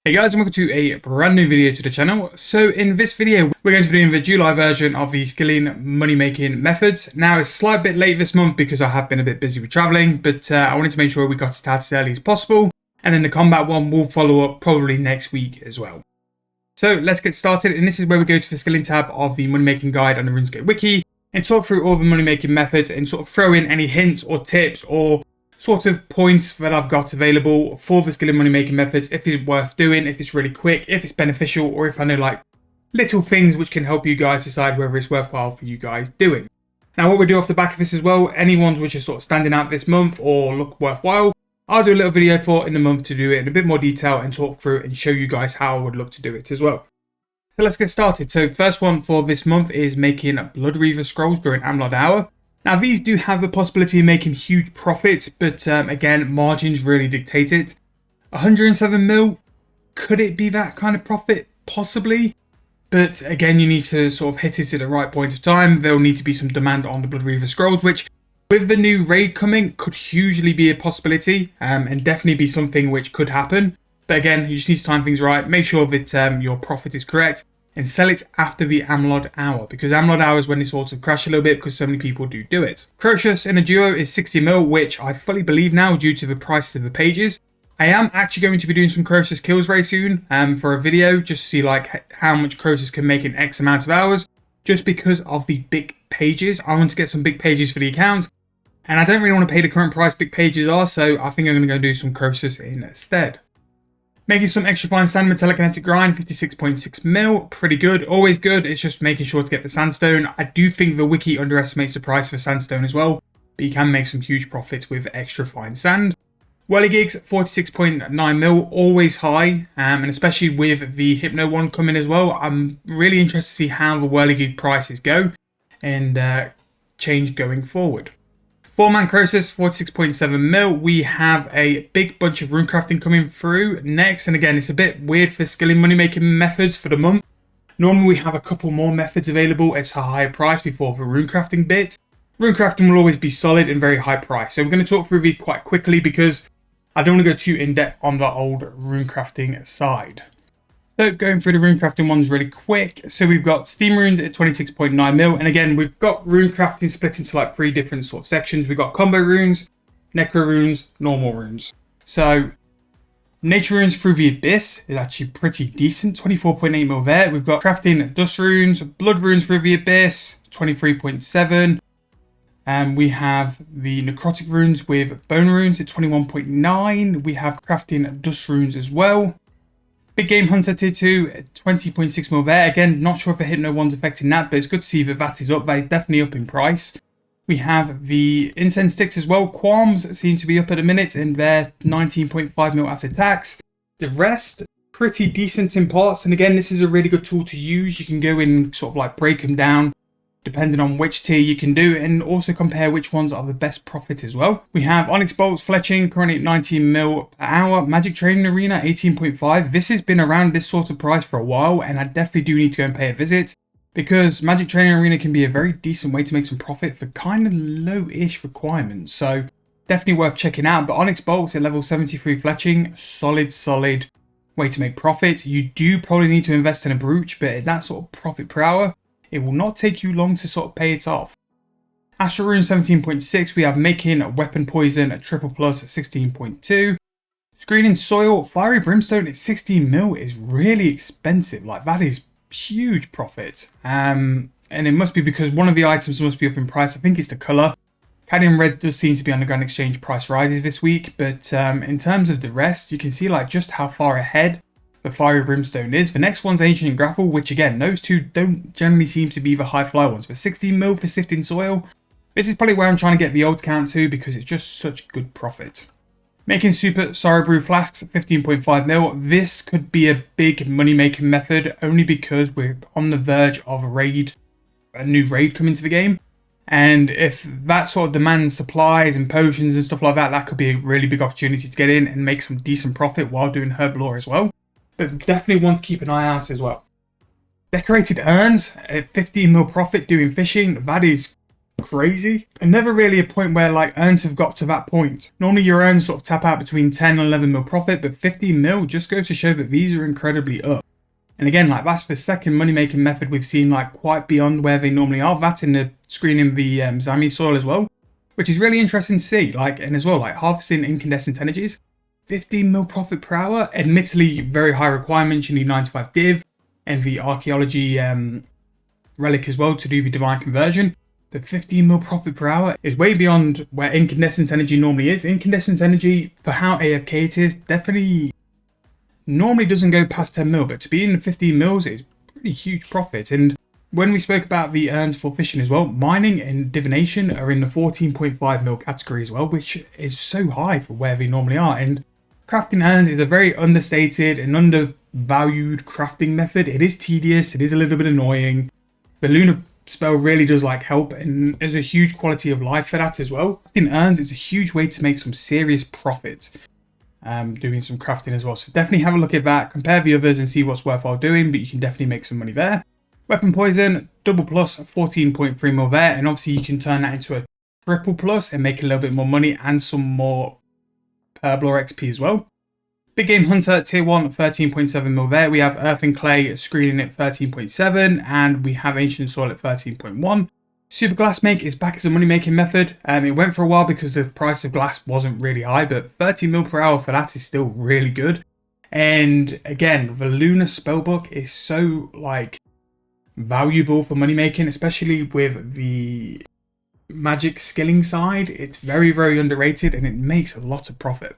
Hey guys, and welcome to a brand new video to the channel. So in this video, we're going to be doing the JuLy version of the skilling money making methods. Now it's a slight bit late this month because I have been a bit busy with traveling, but I wanted to make sure we got it started as early as possible. And then the combat one will follow up probably next week as well. So let's get started. And this is where we go to the skilling tab of the money making guide on the Runescape Wiki and talk through all the money making methods and sort of throw in any hints or tips or sort of points that I've got available for the skilling money making methods, if it's worth doing, if it's really quick, if it's beneficial, or if I know like little things which can help you guys decide whether it's worthwhile for you guys doing. Now what we do off the back of this as well, any ones which are sort of standing out this month or look worthwhile, I'll do a little video for in the month to do it in a bit more detail and talk through and show you guys how I would look to do it as well. So let's get started. So first one for this month is making Blood Reaver scrolls during Amlod hour. Now these do have the possibility of making huge profits, but again, margins really dictate it. 107 mil, could it be that kind of profit? Possibly. But again, you need to sort of hit it at the right point of time. There'll need to be some demand on the Blood Reaver scrolls, which with the new raid coming could hugely be a possibility and definitely be something which could happen. But again, you just need to time things right, make sure that your profit is correct, and sell it after the Amlod hour, because Amlod hour is when it sort of crash a little bit because so many people do it. Crocius in a duo is 60 mil, which I fully believe now due to the prices of the pages. I am actually going to be doing some Crocius kills very soon for a video, just to see like how much Crocius can make in X amount of hours, just because of the big pages. I want to get some big pages for the account, and I don't really want to pay the current price big pages are, so I think I'm going to go do some Crocius instead. Making some extra fine sand with telekinetic grind, 56.6 mil, pretty good, always good. It's just making sure to get the sandstone. I do think the wiki underestimates the price for sandstone as well, but you can make some huge profits with extra fine sand. Whirly gigs, 46.9 mil, always high, and especially with the Hypno one coming as well. I'm really interested to see how the whirly gig prices go and change going forward. 4-man Crocius, 46.7 mil. We have a big bunch of runecrafting coming through next. And again, it's a bit weird for skilling money making methods for the month. Normally we have a couple more methods available at a higher price before the runecrafting bit. Runecrafting will always be solid and very high price. So we're going to talk through these quite quickly because I don't want to go too in depth on the old runecrafting side. So going through the runecrafting ones really quick. So we've got steam runes at 26.9 mil. And again, we've got runecrafting split into like 3 different sort of sections. We've got combo runes, necro runes, normal runes. So nature runes through the abyss is actually pretty decent. 24.8 mil there. We've got crafting dust runes, blood runes through the abyss, 23.7. And we have the necrotic runes with bone runes at 21.9. We have crafting dust runes as well. Big Game Hunter tier 2, 20.6 mil there. Again, not sure if the Hypno one's affecting that, but it's good to see that that is up. That is definitely up in price. We have the incense sticks as well. Qualms seem to be up at a minute, and they're 19.5 mil after tax. The rest, pretty decent in parts. And again, this is a really good tool to use. You can go in and sort of like break them down, depending on which tier you can do, and also compare which ones are the best profit as well. We have Onyx Bolts fletching currently at 19 mil per hour. Magic Training Arena 18.5. This has been around this sort of price for a while, and I definitely do need to go and pay a visit because Magic Training Arena can be a very decent way to make some profit for kind of low-ish requirements. So definitely worth checking out. But Onyx Bolts at level 73 fletching, solid way to make profit. You do probably need to invest in a brooch, but at that sort of profit per hour, it will not take you long to sort of pay it off. Astral Rune 17.6, we have making weapon poison at triple plus at 16.2. Screening soil, fiery brimstone at 16 mil is really expensive. Like that is huge profit. And it must be because one of the items must be up in price. I think it's the color. Cadmium red does seem to be undergoing exchange price rises this week, but in terms of the rest, you can see like just how far ahead the fiery brimstone is. The next one's ancient grapple, which again, those two don't generally seem to be the high fly ones, but 16 mil for sifting soil. This is probably where I'm trying to get the old count to because it's just such good profit. Making super sorrow brew flasks, 15.5 mil. This could be a big money making method only because we're on the verge of a new raid coming to the game. And if that sort of demands supplies and potions and stuff like that, that could be a really big opportunity to get in and make some decent profit while doing herb lore as well. But definitely want to keep an eye out as well. Decorated urns at 15 mil profit doing fishing. That is crazy. And never really a point where like earns have got to that point. Normally your earns sort of tap out between 10 and 11 mil profit, but 15 mil just goes to show that these are incredibly up. And again, like that's the second money making method we've seen like quite beyond where they normally are. That in the screening the Zami soil as well, which is really interesting to see. Like, and as well, like harvesting incandescent energies, 15 mil profit per hour. Admittedly, very high requirements. You need 95 div and the archaeology relic as well to do the divine conversion. But 15 mil profit per hour is way beyond where incandescent energy normally is. Incandescent energy, for how AFK it is, definitely normally doesn't go past 10 mil, but to be in the 15 mils is pretty huge profit. And when we spoke about the earns for fishing as well, mining and divination are in the 14.5 mil category as well, which is so high for where they normally are. And crafting earns is a very understated and undervalued crafting method. It is tedious, it is a little bit annoying. The lunar spell really does like help, and there's a huge quality of life for that as well. Crafting earns is a huge way to make some serious profit. Doing some crafting as well, so definitely have a look at that, compare the others and see what's worthwhile doing, but you can definitely make some money there. Weapon poison, double plus, 14.3 mil there, and obviously you can turn that into a triple plus and make a little bit more money and some more Herblore XP as well. Big Game Hunter, tier 1, 13.7 mil there. We have Earth and Clay screening at 13.7, and we have Ancient Soil at 13.1. Super Glass Make is back as a money making method. It went for a while because the price of glass wasn't really high, but 30 mil per hour for that is still really good. And again, the Lunar Spellbook is so like valuable for money making, especially with the magic skilling side. It's very, very underrated and it makes a lot of profit.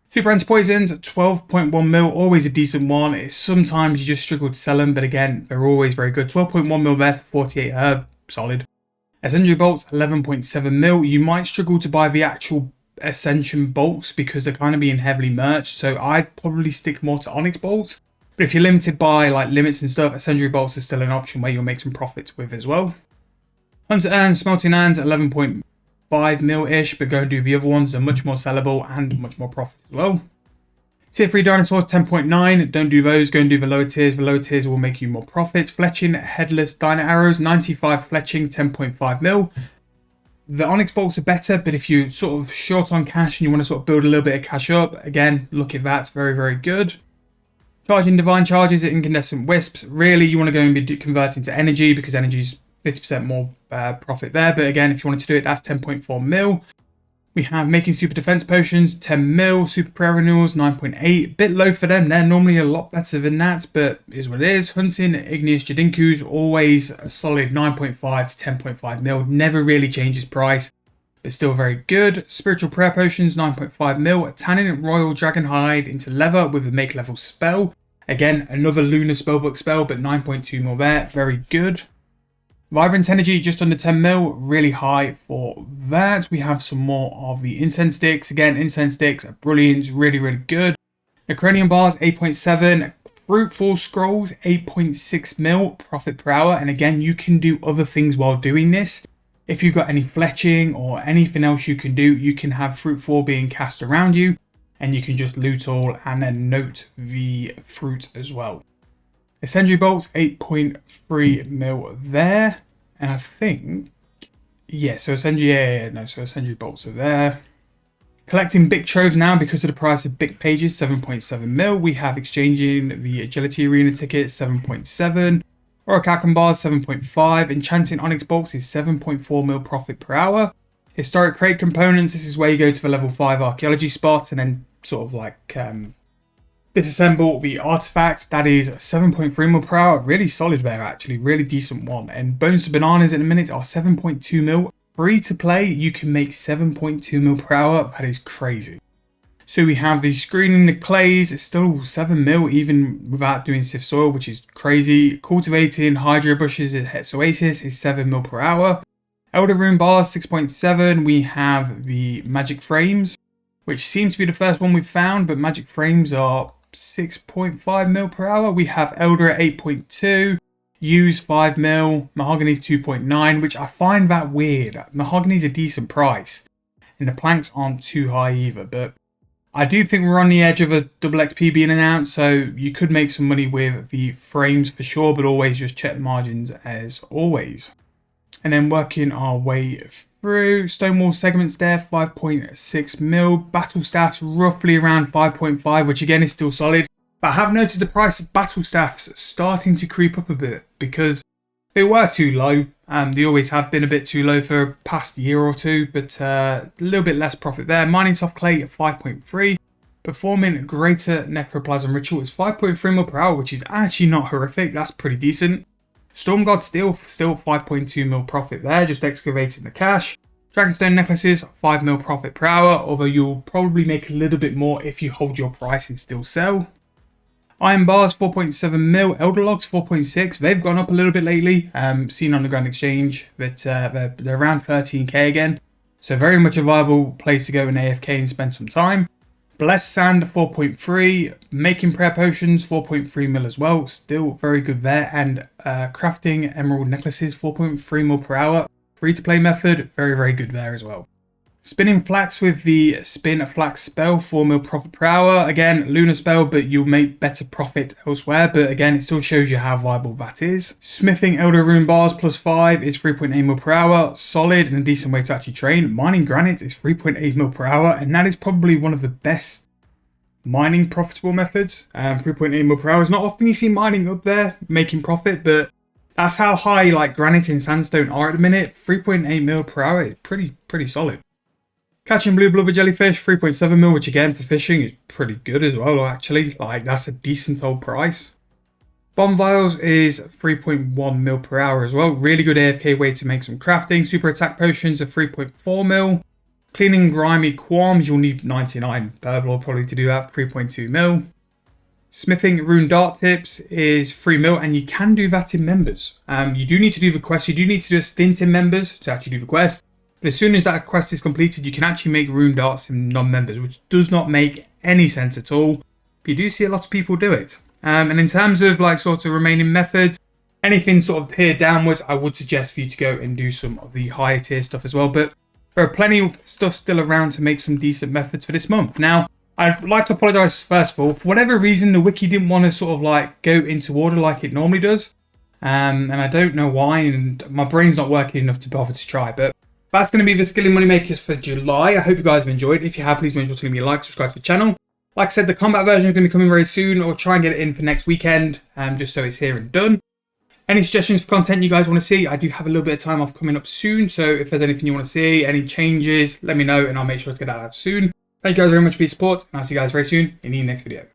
Super Ends Poisons, 12.1 mil, always a decent one. It's sometimes you just struggle to sell them, but again, they're always very good. 12.1 mil there for 48 herb, solid. Ascension Bolts, 11.7 mil. You might struggle to buy the actual Ascension Bolts because they're kind of being heavily merged, so I'd probably stick more to Onyx Bolts. But if you're limited by like limits and stuff, Ascension Bolts is still an option where you'll make some profits with as well. Hunter Earns, Smelting Earns, 11.5 mil-ish, but go and do the other ones. They're much more sellable and much more profit as well. Tier 3 Dinosaurs, 10.9. Don't do those, go and do the lower tiers. The lower tiers will make you more profits. Fletching, Headless Dino Arrows, 95 Fletching, 10.5 mil. The Onyx Bolts are better, but if you're sort of short on cash and you want to sort of build a little bit of cash up, again, look at that, it's very, very good. Charging Divine Charges at Incandescent Wisps. Really, you want to go and be converting to energy because energy's 50% more profit there. But again, if you wanted to do it, that's 10.4 mil. We have Making Super Defense Potions, 10 mil. Super Prayer Renewals, 9.8. Bit low for them. They're normally a lot better than that, but is what it is. Hunting Igneous Jadinkus, always a solid 9.5 to 10.5 mil. Never really changes price, but still very good. Spiritual Prayer Potions, 9.5 mil. Tanning Royal Dragon Hide into leather with a make level spell. Again, another Lunar Spellbook spell, but 9.2 mil there. Very good. Vibrant Energy, just under 10 mil, really high for that. We have some more of the Incense Sticks. Again, Incense Sticks are brilliant, really, really good. Necronium Bars, 8.7. Fruitful Scrolls, 8.6 mil profit per hour. And again, you can do other things while doing this. If you've got any fletching or anything else you can do, you can have Fruitful being cast around you. And you can just loot all and then note the fruit as well. Ascension Bolts, 8.3 mil there. And I think, yeah, so Ascension Bolts are there. Collecting Big Troves now because of the price of Big Pages, 7.7 mil. We have exchanging the Agility Arena ticket, 7.7. Orichalcum Bars, 7.5. Enchanting Onyx Bolts is 7.4 mil profit per hour. Historic Crate Components, this is where you go to the level 5 archaeology spot and then sort of like disassemble the artifacts. That is 7.3 mil per hour. Really solid there, actually. Really decent one. And Bonus to Bananas in a minute are 7.2 mil. Free to play, you can make 7.2 mil per hour. That is crazy. So we have the Screening the Clays. It's still 7 mil even without doing Sift Soil, which is crazy. Cultivating Hydro Bushes at Hex Oasis is 7 mil per hour. Elder Rune Bars, 6.7. We have the Magic Frames, which seems to be the first one we've found, but Magic Frames are 6.5 mil per hour. We have Elder at 8.2, Use 5 mil, Mahogany's 2.9, which I find that weird. Mahogany's a decent price, and the planks aren't too high either, but I do think we're on the edge of a double XP being announced, so you could make some money with the frames for sure, but always just check the margins as always. And then working our way through, Stonewall segments there, 5.6 mil. Battle staffs roughly around 5.5, which again is still solid. But I have noticed the price of battle staffs starting to creep up a bit because they were too low. They always have been a bit too low for past year or two, but a little bit less profit there. Mining soft clay at 5.3. Performing greater necroplasm ritual is 5.3 mil per hour, which is actually not horrific. That's pretty decent. Storm God still 5.2 mil profit there, just excavating the cache. Dragonstone necklaces, 5 mil profit per hour, although you'll probably make a little bit more if you hold your price and still sell. Iron bars, 4.7 mil. Elder logs, 4.6. They've gone up a little bit lately, seen on the Grand Exchange, but they're around 13k again. So very much a viable place to go in AFK and spend some time. Blessed Sand 4.3, Making Prayer Potions 4.3 mil as well, still very good there, and Crafting Emerald Necklaces 4.3 mil per hour, free to play method, very good there as well. Spinning Flax with the Spin Flax spell, 4 mil profit per hour, again lunar spell but you'll make better profit elsewhere, but again it still shows you how viable that is. Smithing Elder Rune bars plus 5 is 3.8 mil per hour, solid and a decent way to actually train. Mining Granite is 3.8 mil per hour, and that is probably one of the best mining profitable methods. 3.8 mil per hour is not often you see mining up there making profit, but that's how high like granite and sandstone are at the minute. 3.8 mil per hour is pretty solid. Catching blue blubber jellyfish, 3.7 mil, which again for fishing is pretty good as well actually. Like that's a decent old price. Bomb vials is 3.1 mil per hour as well. Really good AFK way to make some crafting. Super attack potions are 3.4 mil. Cleaning grimy qualms, you'll need 99 purple probably to do that, 3.2 mil. Smithing rune dart tips is 3 mil, and you can do that in members. You do need to do the quest, you do need to do a stint in members to actually do the quest. But as soon as that quest is completed, you can actually make rune darts in non-members, which does not make any sense at all. But you do see a lot of people do it. And in terms of like sort of remaining methods, anything sort of here downwards, I would suggest for you to go and do some of the higher tier stuff as well. But there are plenty of stuff still around to make some decent methods for this month. Now, I'd like to apologise first of all. For whatever reason, the wiki didn't want to sort of like go into order like it normally does. And I don't know why, and my brain's not working enough to bother to try. But that's going to be the Skilling Moneymakers for July. I hope you guys have enjoyed. If you have, please make sure to leave me a like, subscribe to the channel. Like I said, the combat version is going to be coming very soon, or try and get it in for next weekend, just so it's here and done. Any suggestions for content you guys want to see? I do have a little bit of time off coming up soon, so if there's anything you want to see, any changes, let me know and I'll make sure to get that out soon. Thank you guys very much for your support, and I'll see you guys very soon in the next video.